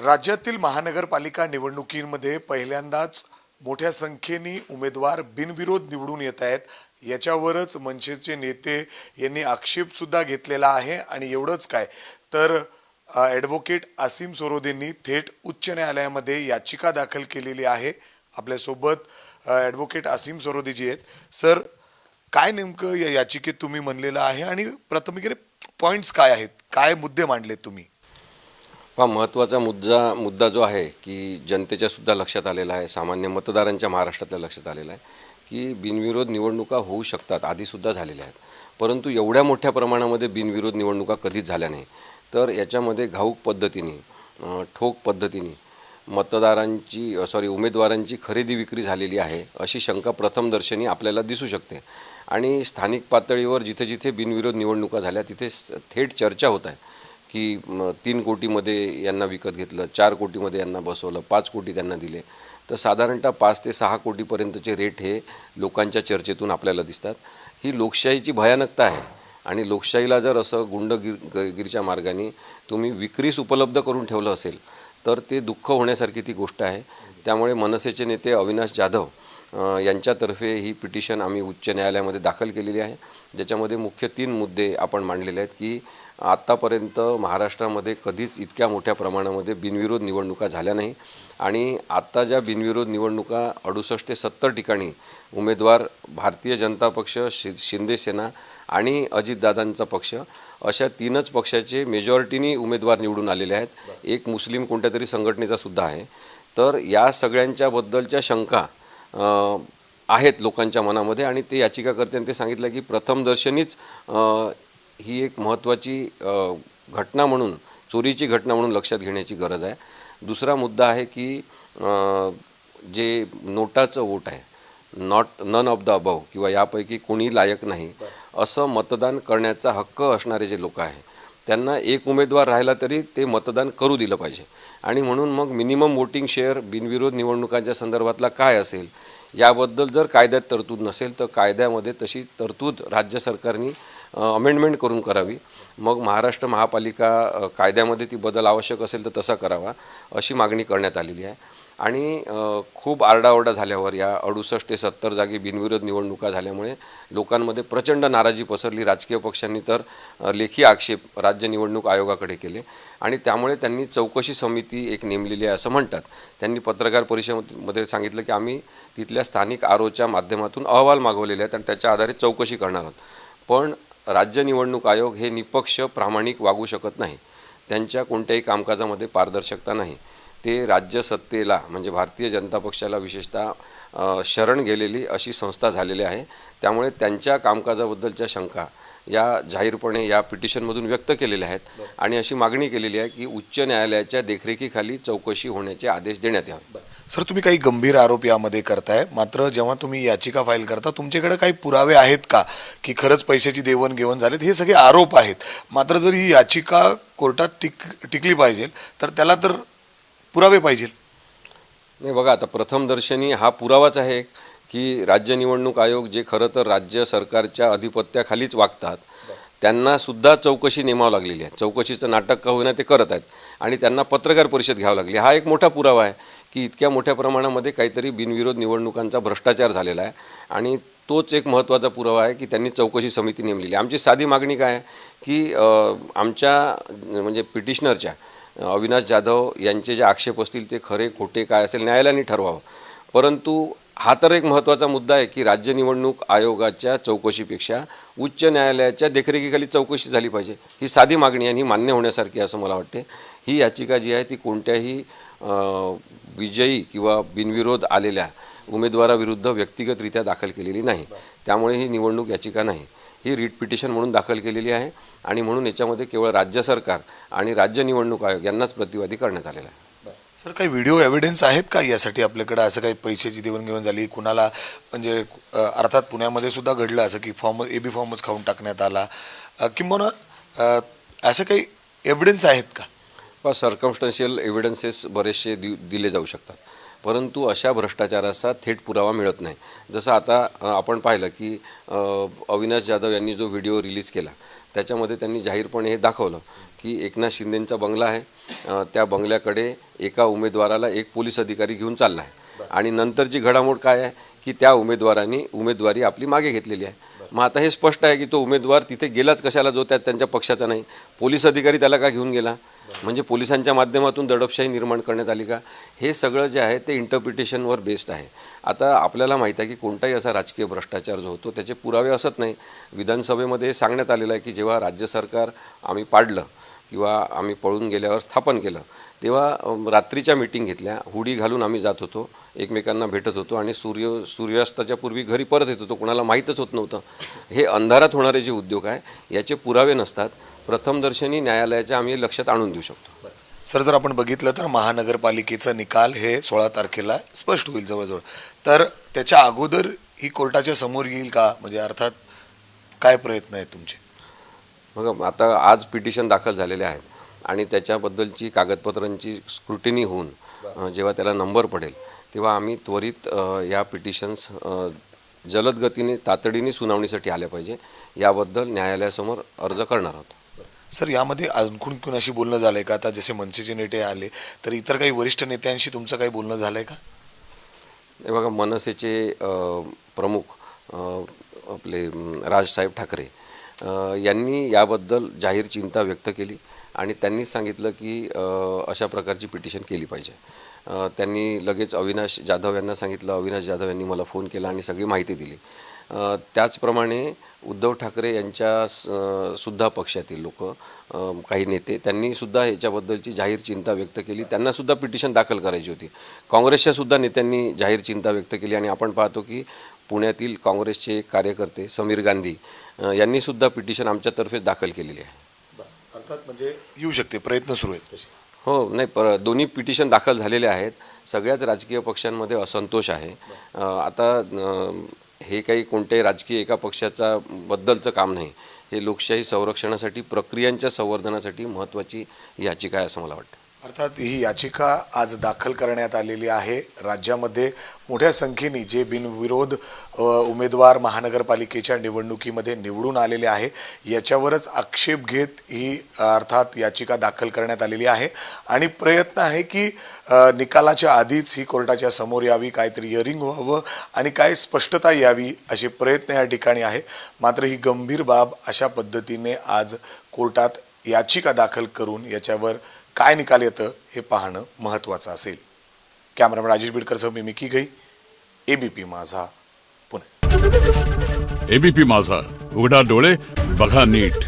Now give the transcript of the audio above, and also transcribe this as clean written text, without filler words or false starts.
राज्यातील महानगरपालिका निवडणुकीमध्ये पहिल्यांदाच मोठ्या संख्येने उमेदवार बिनविरोध निवडून येत आहेत। याच्यावरच मनसेचे नेते यांनी आक्षेप सुद्धा घेतलेला आहे आणि एवढंच काय तर ॲडव्होकेट आसिम सरोदेंनी थेट उच्च न्यायालयामध्ये याचिका दाखल केलेली आहे। आपल्या सोबत ॲडव्होकेट आसिम सरोदेजी आहेत। सर, काय नेमकं या याचिकेत तुम्ही म्हणलेलं आहे आणि प्राथमिक पॉइंट्स काय आहेत, काय मुद्दे मांडले तुम्ही? महत्त्वाचा मुद्दा जो आहे की जनतेच्या सुद्धा लक्षात आलेला आहे, सामान्य मतदारांच्या महाराष्ट्रातल्या लक्षात आलेला आहे की बिनविरोध निवडणुका होऊ शकतात, आधीसुद्धा झालेल्या आहेत, परंतु एवढ्या मोठ्या प्रमाणामध्ये बिनविरोध निवडणुका कधीच झाल्या नाही। तर याच्यामध्ये घाऊक पद्धतीने, ठोक पद्धतीने उमेदवारांची खरेदी विक्री झालेली आहे अशी शंका प्रथमदर्शनी आपल्याला दिसू शकते। आणि स्थानिक पातळीवर जिथे जिथे बिनविरोध निवडणुका झाल्या तिथे थेट चर्चा होत आहे की 3 कोटीमध्ये यांना विकत घेतलं, 4 कोटीमध्ये यांना बसवलं, 5 कोटी त्यांना दिले। तर साधारणतः 5 ते 6 कोटीपर्यंतचे रेट हे लोकांच्या चर्चेतून आपल्याला दिसतात। ही लोकशाहीची भयानकता आहे आणि लोकशाहीला जर असं गुंडगिरीच्या मार्गाने तुम्ही विक्रीस उपलब्ध करून ठेवलं असेल तर ते दुःख होण्यासारखी ती गोष्ट आहे। त्यामुळे मनसेचे नेते अविनाश जाधव यांच्यातर्फे ही पिटिशन आम्ही उच्च न्यायालयामध्ये दाखल केलेली आहे, ज्याच्यामध्ये मुख्य 3 मुद्दे आपण मांडलेले आहेत की आत्तापर्यंत महाराष्ट्रामध्ये कधीच इतक्या मोठ्या प्रमाणामध्ये बिनविरोध निवडणुका झाल्या नाही आणि आत्ता ज्या बिनविरोध निवडणुका 68 ते 70 ठिकाणी उमेदवार भारतीय जनता पक्ष, शिंदे सेना आणि अजितदादांचा पक्ष अशा 3च पक्षाचे मेजॉरिटीनी उमेदवार निवडून आलेले आहेत। एक मुस्लिम कोणत्या तरी संघटनेचा सुद्धा आहे। तर या सगळ्यांच्याबद्दलच्या शंका आहेत लोकांच्या मनामध्ये आणि ते याचिकाकर्त्यांनी ते सांगितलं की प्रथमदर्शनीच ही एक महत्त्वाची घटना म्हणून, चोरीची घटना म्हणून लक्षात घेण्याची गरज आहे। दुसरा मुद्दा आहे की जे नोटाचं वोट आहे, नन ऑफ द अबव किंवा यापैकी कोणी लायक नाही असं मतदान करण्याचा हक्क असणारे जे लोक आहे त्यांना एक उमेदवार राहिला तरी ते मतदान करू दिलं पाहिजे। आणि म्हणून मग मिनिमम वोटिंग शेअर बिनविरोध निवडणुकांच्या संदर्भातला काय असेल याबद्दल जर कायद्यात तरतूद नसेल तर कायद्यामध्ये तशी तरतूद राज्य सरकारने अमेंडमेंट करून करावी। मग महाराष्ट्र महापालिका कायद्यामध्ये ती बदल आवश्यक असेल तर तसा करावा अशी मागणी करण्यात आलेली आहे। आणि खूप आरडाओरडा झाल्यावर या 68 ते 70 जागी बिनविरोध निवडणुका झाल्यामुळे लोकांमध्ये प्रचंड नाराजी पसरली। राजकीय पक्षांनी तर लेखी आक्षेप राज्य निवडणूक आयोगाकडे केले आणि त्यामुळे त्यांनी चौकशी समिती एक नेमलेली आहे असं म्हणतात। त्यांनी पत्रकार परिषदेमध्ये सांगितलं की आम्ही तिथल्या स्थानिक आरोच्या माध्यमातून अहवाल मागवलेले आहेत आणि त्याच्या आधारे चौकशी करणार आहोत। पण राज्य निवडणूक आयोग हे निपक्ष प्रामाणिक वागू शकत नाही, त्यांच्या कोणत्याही कामकाजामध्ये पारदर्शकता नाही। ते राज्य सत्तेला म्हणजे भारतीय जनता पक्षाला विशेषतः शरण गेलेली अशी संस्था झालेली आहे। त्यामुळे त्यांच्या कामकाजाबद्दलच्या शंका या जाहीरपणे या पिटिशनमधून व्यक्त केलेल्या आहेत आणि अशी मागणी केलेली आहे की उच्च न्यायालयाच्या देखरेखीखाली चौकशी होण्याचे आदेश देण्यात यावे। सर, तुम्ही काही गंभीर आरोप यामध्ये करताय, मात्र जेव्हा तुम्ही याचिका फाईल करता तुमच्याकडे काही पुरावे आहेत का की खरंच पैशाची देवाणघेवाण झालीत? हे सगळे आरोप आहेत, मात्र जर ही याचिका कोर्टात टिकली पाहिजे तर त्याला तर पुरावे पाहिजे। नाही बघा, आता प्रथमदर्शनी हा पुरावाच आहे की राज्य निवडणूक आयोग जे खरं तर राज्य सरकारच्या अधिपत्याखालीच वागतात त्यांना सुद्धा चौकशी नेमावं लागलेली आहे। चौकशीचं नाटक का होईना ते करत आहेत आणि त्यांना पत्रकार परिषद घ्यावी लागली। हा एक मोठा पुरावा आहे की इतक्या मोठ्या प्रमाणामध्ये काहीतरी बिनविरोध निवडणुकांचा भ्रष्टाचार झालेला आहे आणि तोच एक महत्त्वाचा पुरावा आहे की त्यांनी चौकशी समिती नेमलेली आहे। आमची साधी मागणी काय आहे की आमच्या म्हणजे पिटिशनरच्या अविनाश जाधव यांचे जे आक्षेप असतील ते खरे खोटे काय असेल न्यायालयाने ठरवावं, परंतु हा तर एक महत्त्वाचा मुद्दा आहे की राज्य निवडणूक आयोगाच्या चौकशीपेक्षा उच्च न्यायालयाच्या देखरेखीखाली चौकशी झाली पाहिजे। ही साधी मागणी आणि ही मान्य होण्यासारखी असं मला वाटते। ही याचिका जी आहे ती कोणत्याही विजयी किंवा बिनविरोध आलेल्या उमेदवाराविरुद्ध व्यक्तिगतरित्या दाखल केलेली नाही, त्यामुळे ही निवडणूक याचिका नाही, ही रीट पिटिशन म्हणून दाखल केलेली आहे आणि म्हणून याच्यामध्ये केवळ राज्य सरकार आणि राज्य निवडणूक आयोग यांनाच प्रतिवादी करण्यात आलेला आहे। सर, काही व्हिडिओ एव्हिडन्स आहेत का यासाठी आपल्याकडे? असं काही पैशाची देवाणघेवाण झाली कुणाला, म्हणजे अर्थात पुण्यामध्ये सुद्धा घडलं असं की एबी फॉर्मच खाऊन टाकण्यात आला, किंवा असं काही एव्हिडन्स आहेत का? सर्कमस्टन्शियल एव्हिडन्सेस बरेचसे दिले जाऊ शकतात, परंतु अशा भ्रष्टाचाराचा थेट पुरावा मिळत नाही। जसं आता आपण पाहिलं की अविनाश जाधव यांनी जो व्हिडिओ रिलीज केला त्याच्यामध्ये त्यांनी जाहीरपणे हे दाखवलं की एकनाथ शिंदेंचा बंगला आहे, त्या बंगल्याकडे एका उमेदवाराला एक पोलीस अधिकारी घेऊन चालला आहे आणि नंतरची घडामोड काय आहे की त्या उमेदवारांनी उमेदवारी आपली मागे घेतलेली आहे. मग आता हे स्पष्ट आहे की तो उमेदवार तिथे गेलाच कशाला जो त्यांच्या पक्षाचा नाही, पोलीस अधिकारी त्याला का घेऊन गेला, म्हणजे पोलिसांच्या माध्यमातून दडपशाही निर्माण करण्यात आली का, हे सगळं जे आहे ते इंटरप्रिटेशनवर बेस्ड आहे. आता आपल्याला माहीत आहे की कोणताही असा राजकीय भ्रष्टाचार जो होतो त्याचे पुरावे असत नाही. विधानसभेमध्ये सांगण्यात आलेलं आहे की जेव्हा राज्य सरकार आम्ही पाडलं किंवा आम्ही पळून गेल्यावर स्थापन केलं तेव्हा रात्रीच्या मीटिंग घेतल्या, हुडी घालून आम्ही जात होतो, एकमेकांना भेटत होतो आणि सूर्यास्ताच्या पूर्वी घरी परत येत होतो, कोणाला माहीतच होत नव्हतं. हे अंधारात होणारे जे उद्योग आहे याचे पुरावे नसतात, प्रथमदर्शनी न्यायालयाच्या आम्ही लक्षात आणून देऊ शकतो. सर, जर आपण बघितलं तर महानगरपालिकेचा निकाल हे 16 तारखेला स्पष्ट होईल जवळजवळ, तर त्याच्या अगोदर ही कोर्टाच्या समोर येईल का, म्हणजे अर्थात काय प्रयत्न आहेत तुमचे? मग आता आज पिटिशन दाखल झालेले आहेत आणि त्याच्याबद्दलची कागदपत्रांची स्क्रुटिनी होऊन जेव्हा त्याला नंबर पडेल तेव्हा आम्ही त्वरित या पिटिशन्स जलद गतीने तातडीने सुनावणीसाठी आल्या पाहिजे याबद्दल न्यायालयासमोर अर्ज करणार आहोत. सर, यामध्ये आणखून कुणाशी बोलणं झालंय का? आता जसे मनसेचे नेते आले तर इतर काही वरिष्ठ नेत्यांशी तुमचं काही बोलणं झालंय का? हे बघा, मनसेचे प्रमुख आपले राजसाहेब ठाकरे यांनी याबद्दल जाहीर चिंता व्यक्त केली आणि त्यांनीच सांगितलं की अशा प्रकारची पिटिशन केली पाहिजे. त्यांनी लगेच अविनाश जाधव यांना सांगितलं, अविनाश जाधव यांनी मला फोन केला आणि सगळी माहिती दिली. त्याचप्रमाणे उद्धव ठाकरे यांच्या सुद्धा पक्षातील लोक काही नेते त्यांनीसुद्धा ह्याच्याबद्दलची जाहीर चिंता व्यक्त केली, त्यांनासुद्धा पिटिशन दाखल करायची होती. काँग्रेसच्या सुद्धा नेत्यांनी जाहीर चिंता व्यक्त केली आणि आपण पाहतो की पुण्यातील काँग्रेसचे एक कार्यकर्ते समीर गांधी यांनीसुद्धा पिटिशन आमच्यातर्फे दाखल केलेली आहे. अर्थात म्हणजे येऊ शकते, प्रयत्न सुरू आहेत तसे. हो, नाही, दोन्ही पिटिशन दाखल झालेले आहेत. सगळ्याच राजकीय पक्षांमध्ये असंतोष आहे. आता हे काही कोणत्याही राजकीय एका पक्षाचा बद्दलचं काम नाही, हे लोकशाही संरक्षणासाठी प्रक्रियांच्या संवर्धनासाठी महत्त्वाची याचिका आहे असं मला वाटतं. अर्थात ही याचिका आज दाखल करण्यात आलेली आहे. राज्यामध्ये मोठ्या संख्येने जे बिनविरोध उमेदवार महानगरपालिकेच्या निवडणुकीमध्ये निवडून आलेले आहे याच्यावरच आक्षेप घेत ही अर्थात याचिका दाखल करण्यात आलेली आहे आणि प्रयत्न आहे की निकालाच्या आधीच ही कोर्टाच्या समोर यावी, काहीतरी हिअरिंग व्हावं आणि काय स्पष्टता यावी असे प्रयत्न या ठिकाणी आहे. मात्र ही गंभीर बाब अशा पद्धतीने आज कोर्टात याचिका दाखल करून याच्यावर काय निकाल येतं हे पाहणं महत्त्वाचं असेल. कॅमेरामॅन राजेश बिडकरसह मी मिकी गई, एबीपी माझा, पुणे. एबीपी माझा, उघडा डोळे बघा नीट.